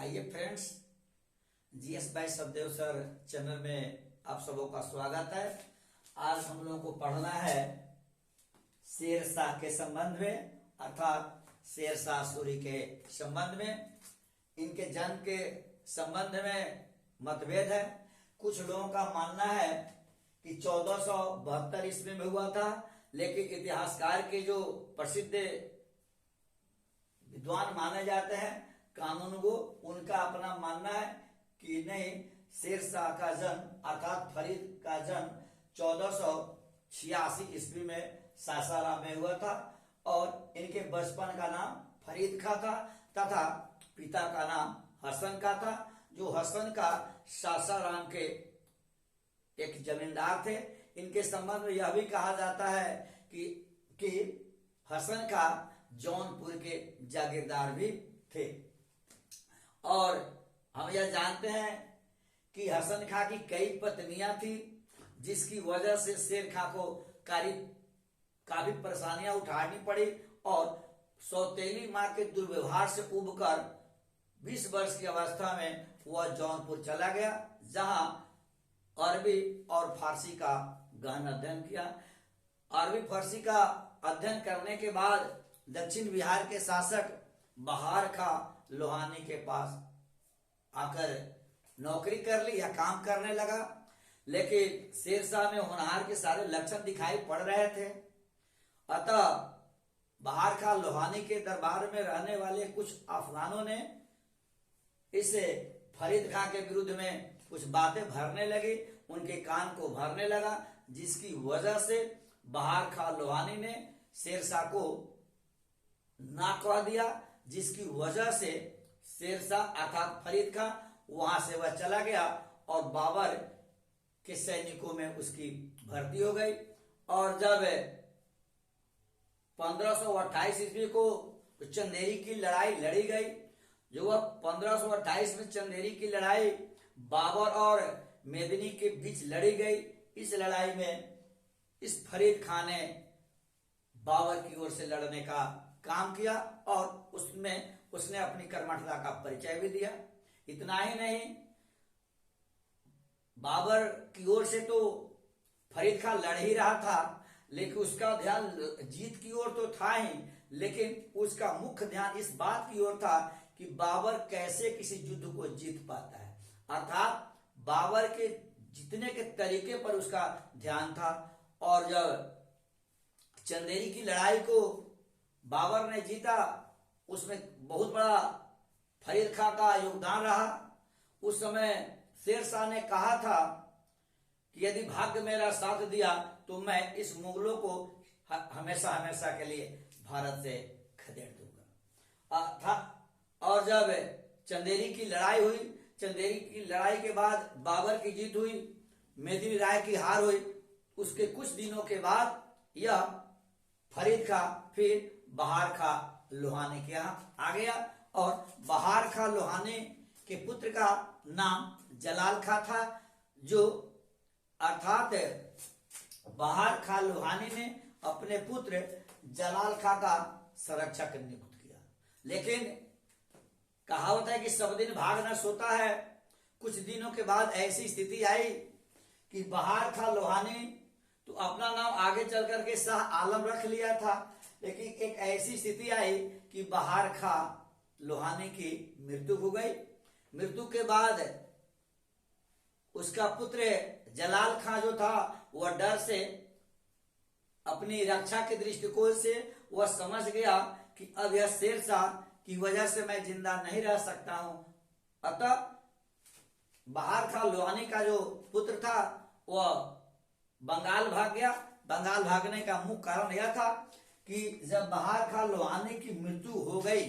आइए friends, GS by Sadadev sir channel में आप सबों का स्वागत है। आज हम लोगों को पढ़ना है शेरशाह के संबंध में, अर्थात शेरशाह सूरी के संबंध में। इनके जन्म के संबंध में मतभेद है। कुछ लोगों का मानना है कि 1472 ईस्वी में हुआ था, लेकिन इतिहासकार के जो प्रसिद्ध विद्वान माने जाते हैं कानूनगो, उनका अपना मानना है कि नहीं, शेरशाह का जन्म अर्थात फरीद का जन्म 1486 ईस्वी में सासाराम में हुआ था और इनके बचपन का नाम फरीद खां था तथा पिता का नाम हसन का था। जो हसन का सासाराम के एक जमींदार थे। इनके संबंध में यह भी कहा जाता है कि हसन का जौनपुर के जागीरदार भी थे। और हम यह जानते हैं कि हसन खां की कई पत्नियां थी, जिसकी वजह से शेर खां को काफी परेशानियां उठानी पड़ी और सौतेली मां के दुर्व्यवहार से उबकर 20 वर्ष की अवस्था में वह जौनपुर चला गया, जहां अरबी और फारसी का गहन अध्ययन किया। अरबी फारसी का अध्ययन करने के बाद दक्षिण बिहार के शासक बहार खां लोहानी के पास आकर नौकरी कर ली या काम करने लगा, लेकिन शेरशाह में होनहार के सारे लक्षण दिखाई पड़ रहे थे। अतः बहार खां लोहानी के दरबार में रहने वाले कुछ अफगानों ने इसे फरीद खां के विरुद्ध में कुछ बातें भरने लगी, उनके कान को भरने लगा, जिसकी वजह से बहार खां लोहानी ने शेरशाह को ना कह दिया, जिसकी वजह से शेरशाह अर्थात फरीद खां वहां से वह चला गया और बाबर के सैनिकों में उसकी भर्ती हो गई। और जब 1528 ईस्वी को चंदेरी की लड़ाई लड़ी गई, जो वह 1528 में चंदेरी की लड़ाई बाबर और मेदिनी के बीच लड़ी गई, इस लड़ाई में इस फरीद खां ने बाबर की ओर से लड़ने का काम किया और उसमें उसने अपनी कर्मठता का परिचय भी दिया। इतना ही नहीं, बाबर की ओर से तो फरीद खां लड़ ही रहा था, लेकिन उसका ध्यान जीत की ओर तो था ही, लेकिन उसका मुख्य ध्यान इस बात की ओर था कि बाबर कैसे किसी युद्ध को जीत पाता है, अर्थात बाबर के जीतने के तरीके पर उसका ध्यान था। और जब चंदेरी की लड़ाई को बाबर ने जीता, उसमें बहुत बड़ा फरीद खां का योगदान रहा। उस समय शेरशाह ने कहा था कि यदि भाग्य मेरा साथ दिया तो मैं इस मुगलों को हमेशा हमेशा के लिए भारत से खदेड़ दूंगा। और जब चंदेरी की लड़ाई हुई, चंदेरी की लड़ाई के बाद बाबर की जीत हुई, मेदिनी राय की हार हुई, उसके कुछ दिनों के बाद यह फरीद खां फिर बहार खां लोहानी के यहाँ आ गया और बहार खां लोहानी के पुत्र का नाम जलाल खां था, जो अर्थात बहार खां लोहानी ने अपने पुत्र जलाल खां का संरक्षक नियुक्त किया। लेकिन कहावत है कि सब दिन भाग न सोता है। कुछ दिनों के बाद ऐसी स्थिति आई कि बहार खां लोहानी तो अपना नाम आगे चल करके शाह आलम रख लिया था, लेकिन एक ऐसी स्थिति आई कि बहार खां लोहानी की मृत्यु हो गई। मृत्यु के बाद उसका पुत्र जलाल खां जो था, वह डर से अपनी रक्षा के दृष्टिकोण से वह समझ गया कि अब यह शेरशाह की वजह से मैं जिंदा नहीं रह सकता हूं। अतः बहार खां लोहानी का जो पुत्र था वह बंगाल भाग गया। बंगाल भागने का मुख्य कारण यह था कि जब बहार खां लोहानी की मृत्यु हो गई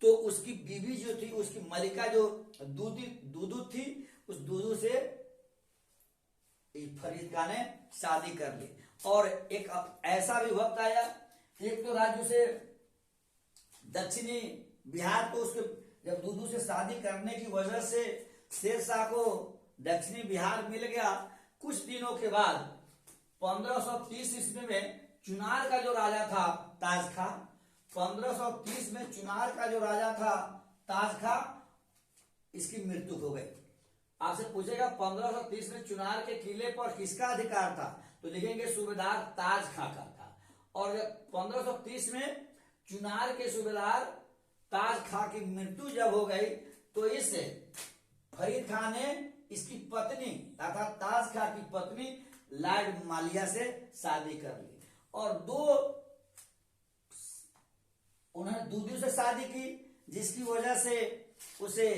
तो उसकी बीवी जो थी, उसकी मलिका जो दूदू थी, उस दूदू से फरीद खां ने शादी कर ली। और एक ऐसा भी वक्त आया, एक तो राज्य से दक्षिणी बिहार को उसके जब दूदू से शादी करने की वजह से शेरशाह को दक्षिणी बिहार मिल गया। कुछ दिनों के बाद 1530 ईस्वी में चुनार का जो राजा था ताज खां, 1530 में चुनार का जो राजा था ताज खां, इसकी मृत्यु हो गई। आपसे पूछेगा 1530 में चुनार के किले पर किसका अधिकार था, तो लिखेंगे सूबेदार ताज खां का था। और 1530 में चुनार के सूबेदार ताज खां की मृत्यु जब हो गई तो इस फरीद खां ने इसकी पत्नी अर्थात ताज खां की पत्नी लॉर्ड मालिया से शादी कर ली और उन्होंने दूधी से शादी की, जिसकी वजह से उसे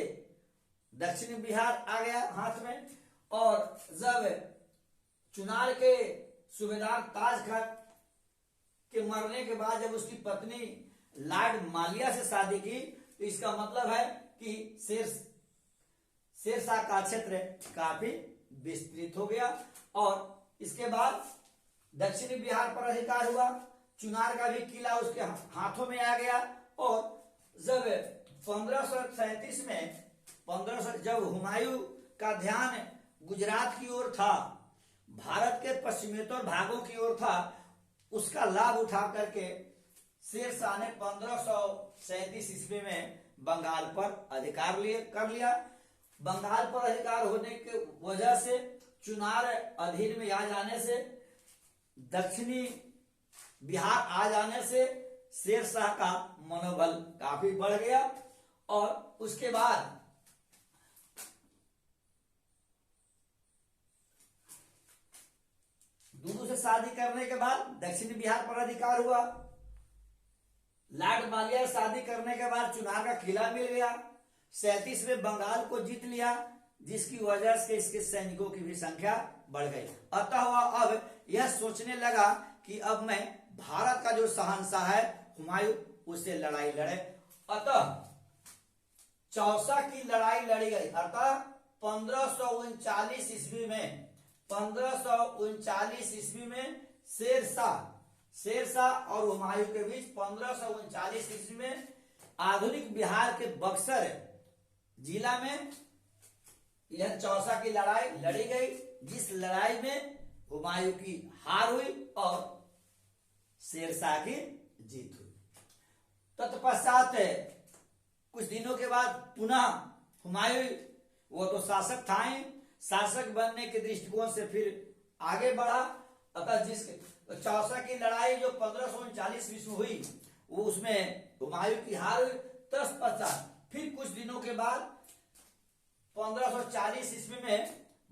दक्षिणी बिहार आ गया हाथ में। और जब चुनार के सूबेदार ताज खां के मरने के बाद जब उसकी पत्नी लॉर्ड मालिया से शादी की तो इसका मतलब है कि शेरशाह का क्षेत्र काफी विस्तृत हो गया और इसके बाद दक्षिणी बिहार पर अधिकार हुआ। चुनार का भी किला उसके हाथों में आ गया। और जब 1537 में जब हुमायूं का ध्यान गुजरात की ओर था, भारत के पश्चिमेतर भागों की ओर था, उसका लाभ उठा करके शेरशाह ने 1537 ईस्वी में बंगाल पर अधिकार कर लिया। बंगाल पर अधिकार होने की वजह से चुनार अधीन में आ जाने से, दक्षिणी बिहार आ जाने से शेरशाह का मनोबल काफी बढ़ गया। और उसके बाद दूधू से शादी करने के बाद दक्षिणी बिहार पर अधिकार हुआ। लॉर्ड मालिया शादी करने के बाद चुनार का किला मिल गया। 37 में बंगाल को जीत लिया, जिसकी वजह से इसके सैनिकों की भी संख्या बढ़ गई। अतः वह अब यह सोचने लगा कि अब मैं भारत का जो शहंशाह है हुमायूं, उससे लड़ाई लड़े। अतः चौसा की लड़ाई लड़ी गई। अतः 1539 ईस्वी में 1539 ईस्वी में शेरशाह और हुमायूं के बीच 1539 ईस्वी में आधुनिक बिहार के बक्सर जिला में यह चौसा की लड़ाई लड़ी गई, जिस लड़ाई में हुमायूं की हार हुई और शेरशाह की जीत हुई। तत्पश्चात कुछ दिनों के बाद पुनः हुमायूं, वो तो शासक था ही, शासक बनने के दृष्टिकोण से फिर आगे बढ़ा। अतः जिस चौसा की लड़ाई जो 1539 ईस्वी हुई, वो उसमें हुमायूं की हार हुई। तत्पश्चात फिर कुछ दिनों के बाद 1540 ईस्वी में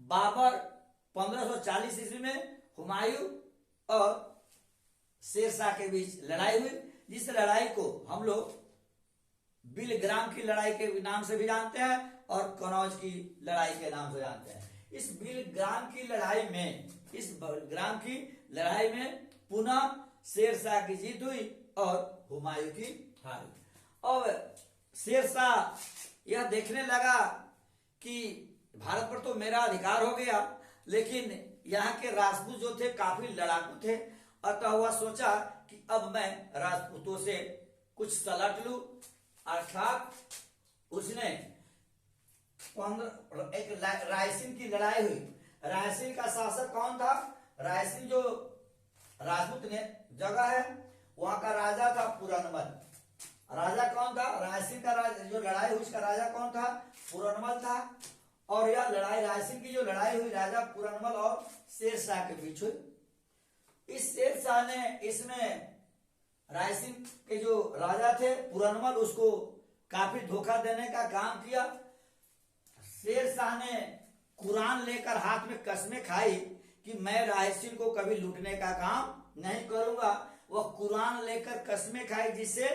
बाबर 1540 ईस्वी में हुमायूं और शेरशाह के बीच लड़ाई हुई, जिस लड़ाई को हम लोग बिलग्राम की लड़ाई के नाम से भी जानते हैं और कनौज की लड़ाई के नाम से जानते हैं। इस बिलग्राम की लड़ाई में पुनः शेरशाह की जीत हुई और हुमायूं की हार हुई। अब शेरशाह यह देखने लगा कि भारत पर तो मेरा अधिकार हो गया, लेकिन यहाँ के राजपूत जो थे काफी लड़ाकू थे। अतः वह सोचा कि अब मैं राजपूतों से कुछ सलट लूं। अर्थात उसने एक रायसीन की लड़ाई हुई। रायसीन का शासक कौन था? रायसीन जो राजपूत ने जगह है, वहां का राजा था पुरनमल। राजा कौन था? रायसीन का जो लड़ाई हुई उसका राजा कौन था? पुरनमल था। और यह लड़ाई, रायसीन की जो लड़ाई हुई राजा पुरनमल और शेरशाह के बीच हुई। इस शेरशाह ने इसमें रायसीन के जो राजा थे पुरनमल, उसको काफी धोखा देने का काम किया। शेरशाह ने कुरान लेकर हाथ में कसमें खाई कि मैं रायसीन को कभी लूटने का काम नहीं करूंगा। वह कुरान लेकर कसमें खाई, जिससे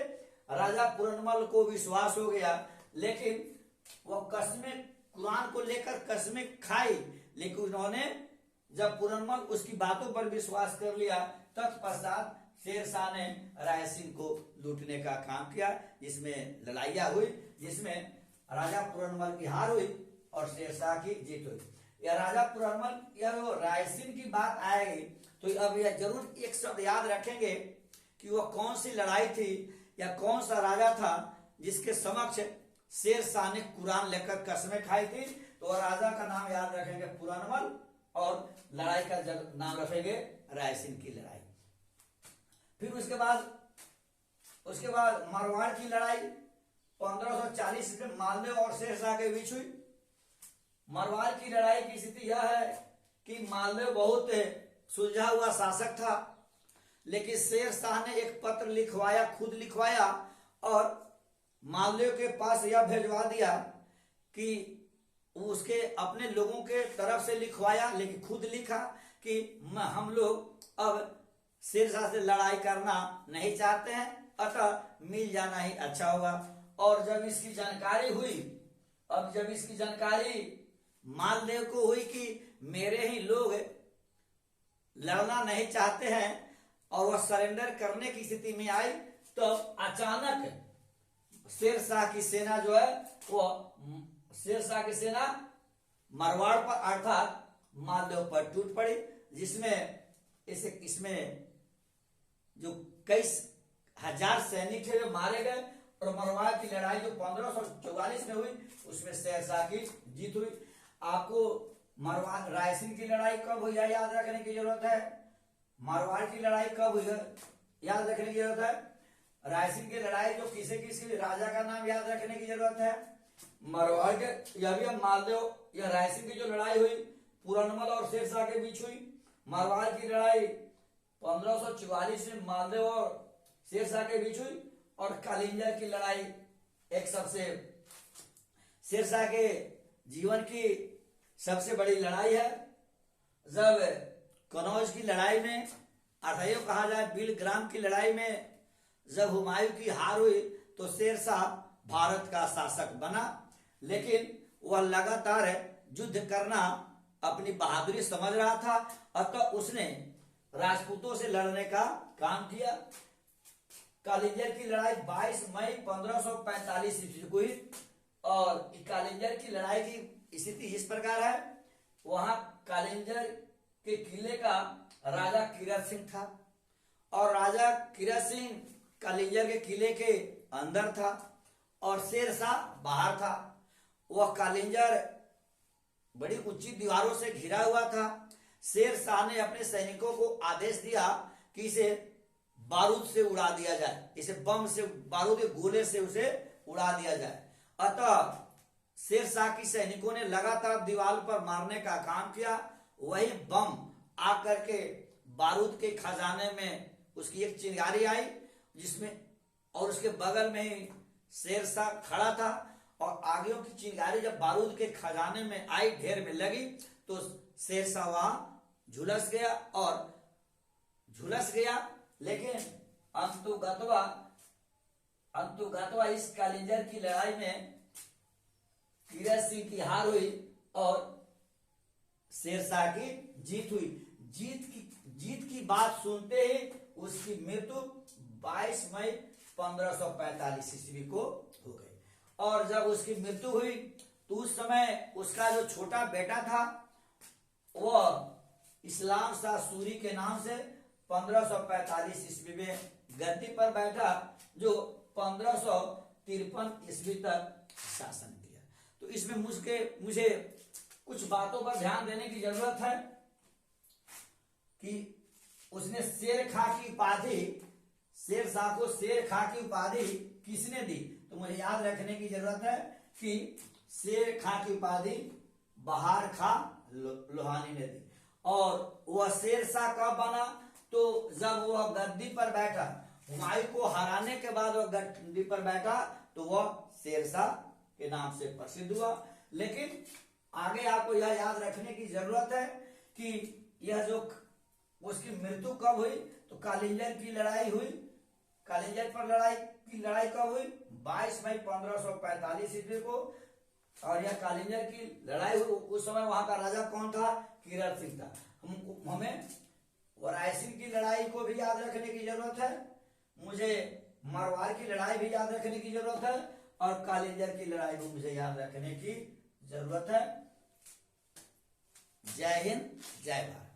राजा पुरनमल को विश्वास हो गया। लेकिन वह कुरान को लेकर कसमें खाई, लेकिन उन्होंने जब पुरनमल उसकी बातों पर विश्वास कर लिया, तत्पश्चात शेरशाह ने रायसीन को लूटने का काम किया, जिसमें लड़ाइयां हुई, जिसमें राजा पुरनमल की हार हुई और शेरशाह की जीत हुई। यह राजा पुरनमल, यह रायसीन की बात आएगी तो अब यह जरूर एक शब्द याद रखेंगे कि वह कौन सी लड़ाई थी या कौन सा राजा था जिसके समक्ष शेरशाह ने कुरान लेकर कसमें खाई थी। तो राजा का नाम याद रखेंगे पुरनमल और लड़ाई का नाम रखेंगे रायसीन की लड़ाई। फिर उसके बाद मारवाड़ की लड़ाई 1540 में मालदेव और शेरशाह के बीच हुई। मरवाड़ की लड़ाई की स्थिति यह है कि मालदेव बहुत सुलझा हुआ शासक था, लेकिन शेरशाह ने एक पत्र लिखवाया, खुद लिखवाया और मालदेव के पास यह भेजवा दिया कि उसके अपने लोगों के तरफ से लिखवाया, लेकिन खुद लिखा कि हम लोग अब शेरशाह से लड़ाई करना नहीं चाहते हैं, अतः मिल जाना ही अच्छा होगा। और जब इसकी जानकारी हुई, अब जब इसकी जानकारी मालदेव को हुई कि मेरे ही लोग लड़ना नहीं चाहते हैं और वह सरेंडर करने की स्थिति में आई, तो अचानक शेरशाह की सेना जो है वो शेरशाह की सेना मरवाड़ पर अर्थात मालदेव पर टूट पड़ी, जिसमें इसमें जो कई हजार सैनिक थे जो मारे गए और मरवाड़ की लड़ाई जो 1544 में हुई उसमें शेरशाह की जीत हुई। आपको मरवाड़ रायसेन की लड़ाई कब हुई याद रखने की जरूरत है। मारवाड़ की लड़ाई कब हुई याद रखने की जरूरत है। रायसेन की लड़ाई जो किसी राजा का नाम याद रखने की जरूरत है। मरवाड़ के यह भी मालदेव या रायसेन की जो लड़ाई हुई पूरनमल और शेरशाह के बीच हुई। मारवाड़ की लड़ाई 1544 में मालदेव और शेरशाह के बीच हुई और कालिंजर की लड़ाई एक सबसे शेरशाह के जीवन की सबसे बड़ी लड़ाई है। जब कनौज की लड़ाई में अर्थात यो कहा जाए बिलग्राम की लड़ाई में जब हुमायूं की हार हुई तो शेरशाह भारत का शासक बना, लेकिन वह लगातार युद्ध करना अपनी बहादुरी समझ रहा था, अतः उसने राजपूतों से लड़ने का काम किया। कालिंजर की लड़ाई 22 मई 1545 ईस्वी को हुई और कालिंजर की लड़ाई की स्थिति इस प्रकार है। वहां कालिंजर के किले का राजा कीरत सिंह था और राजा कीरत सिंह कालिंजर के किले के अंदर था और शेरशाह बाहर था। वह कालिंजर बड़ी ऊंची दीवारों से घिरा हुआ था। शेरशाह ने अपने सैनिकों को आदेश दिया कि इसे बारूद से उड़ा दिया जाए, इसे बम से बारूद के गोले से उसे उड़ा दिया जाए। अतः शेरशाह की सैनिकों ने लगातार दीवार पर मारने का काम किया। वही बम आकर के बारूद के खजाने में उसकी एक चिंगारी आई, जिसमें और उसके बगल में ही शेरशाह खड़ा था और आगे की चिंगारी जब बारूद के खजाने में आई, ढेर में लगी, तो शेरशाह वहां झुलस गया। लेकिन अंतुगतवा इस कालिंजर की लड़ाई में कीरत सिंह की हार हुई और शेरशाह की जीत हुई। जीत की बात सुनते ही उसकी मृत्यु 22 मई 1545 ईस्वी को हो गई। और जब उसकी मृत्यु हुई तो उस समय उसका जो छोटा बेटा था वह इस्लाम शाह सूरी के नाम से 1545 ईस्वी में गद्दी पर बैठा, जो 1553 ईस्वी तक शासन किया। तो इसमें मुझे कुछ बातों पर ध्यान देने की जरूरत है कि उसने शेर खां की उपाधि, शेरशाह को शेर खां की उपाधि किसने दी, तो मुझे याद रखने की जरूरत है कि शेर खां की उपाधि बहार खां लोहानी ने दी। और वह शेरशाह कब बना, तो जब वह गद्दी पर बैठा, हुमायूं को हराने के बाद वह गद्दी पर बैठा तो वह शेरशाह के नाम से प्रसिद्ध हुआ। लेकिन आगे आपको यह याद रखने की जरूरत है कि यह जो उसकी मृत्यु कब हुई, तो कालिंजर की लड़ाई हुई। कालिंजर पर लड़ाई कब हुई, 22 मई 1545 ईस्वी को। और यह कालिंजर की लड़ाई हुई, उस समय वहां का राजा कौन था, कीरत सिंह था। हमें रायसेन की लड़ाई को भी याद रखने की जरूरत है, मुझे मरवाड़ की लड़ाई भी याद रखने की जरूरत है और कालिंजर की लड़ाई को मुझे याद रखने की जरूरत है। जय हिंद, जय भारत।